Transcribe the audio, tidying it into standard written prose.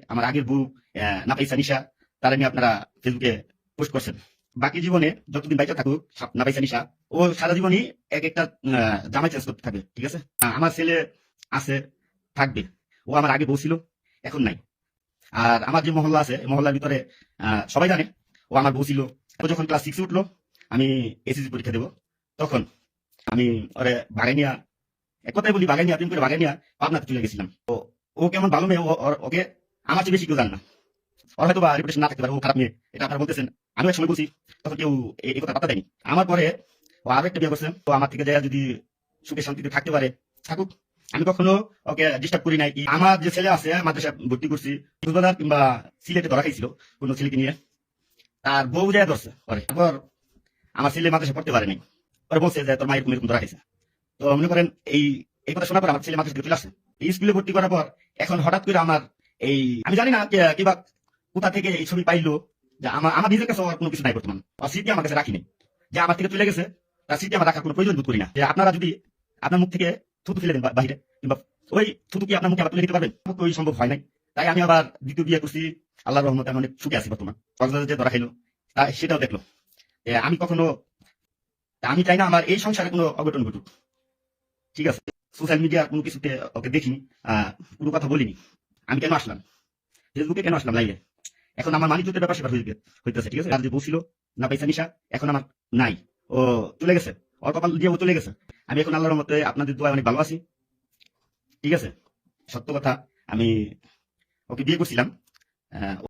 আমার আগের বউ নাফাইসা নিশা তারা নিয়ে আপনারা ফেসবুকে পোস্ট করছেন। বাকি জীবনে যতদিন বাইচা থাকুক নাফাইসা নিশা ও সারা জীবনই এক একটা জামাই চেঞ্জ করতে থাকবে, ঠিক আছে। আমার ছেলে আছে, থাকবে, ও আমার আগে বউ ছিল, এখন নাই। আর আমার যে মহল্লা আছে, মহল্লার ভিতরে সবাই জানে ও আমার বউ ছিল। ও যখন ক্লাস 6 উঠলো, আমি এসএসসি পরীক্ষা দেবো, তখন আমি ওরে বাগাই নিয়া, এক কথাই বলি বাগাই নিয়া, প্রেম করে বাগাই নিয়া পাবনাতে চলে গেছিলাম। তো ও কেমন ভালো মেয়ে, ওকে আমার চেয়ে বেশি কেউ জানে না। ওর হয়তো বা রেপুটেশন না থাকতে পারে ও খারাপ মেয়ে, এটা আপনারা বলতেছেন, আমি এক সময় বলছি, তখন কেউ এই কথা পাত্তা দেয়নি। আমার পরে ও আরো একটা বিয়ে করছে, তো আমার থেকে যায় যদি সুখে শান্তিতে থাকতে পারে থাকুক, আমি কখনো ওকে ডিস্টার্ব করি নাই। আমার যে ছেলে আছে মাদ্রাসা ভর্তি করছি, কক্সবাজার কিংবা সিলেটে ধরা খাইছিল কোনো ছেলেকে নিয়ে, তার বউ যায় ধরছে পরে। তারপর আমার ছেলে মাদ্রাসা পড়তে পারে নাই, পরে বলছে যে তোর মা এরকম এরকম ধরা খাইছে। তো মনে করেন এই এই কথা শোনার পর আমার ছেলে মাদ্রাসা থেকে চলে আসছে। এই স্কুলে ভর্তি করার পর এখন হঠাৎ করে আমার এই, আমি জানি না কিবা কোথা থেকে এই ছবি পাইলো, যে আমার আমার নিজের কাছে আর কোনো কিছু নাই বর্তমান, আর স্মৃতি আমার কাছে রাখিনি, যে আমার থেকে চলে গেছে তার স্মৃতি আমার রাখার কোনো প্রয়োজন বোধ করি না। যে আপনারা যদি আপনার মুখ থেকে থুতু ফেলে দেন বাইরে, কিংবা ওই থুতু কি আপনার মুখে আবার তুলে দিতে পারবেন? ওই সম্ভব হয় নাই। তাই আমি আবার দ্বিতীয় বিয়ে করছি, আল্লাহর রহমতে আমি অনেক সুখে আছি বর্তমান। কক্সবাজার যে ধরা খাইলো তাই সেটাও দেখলো। আমি কখনো, আমি চাই না আমার এই সংসারে কোনো অঘটন ঘটুক, ঠিক আছে। সোশ্যাল মিডিয়া কোনো কিছুতে ওকে দেখিনি, কোনো কথা বলিনি। আমি কেন আসলাম ফেসবুকে, কেন আসলাম লাইভে? এখন আমার মানি জুটের ব্যাপার সেটা হইতেছে, ঠিক আছে। আর যে বউ ছিল না পয়সা নিশা, এখন আমার নাই, ও চলে গেছে, ওর কপাল দিয়ে ও চলে গেছে। আমি এখন আল্লাহর মতে আপনাদের দোয়ায় অনেক ভালো আছি, ঠিক আছে। সত্য কথা, আমি ওকে বিয়ে করছিলাম।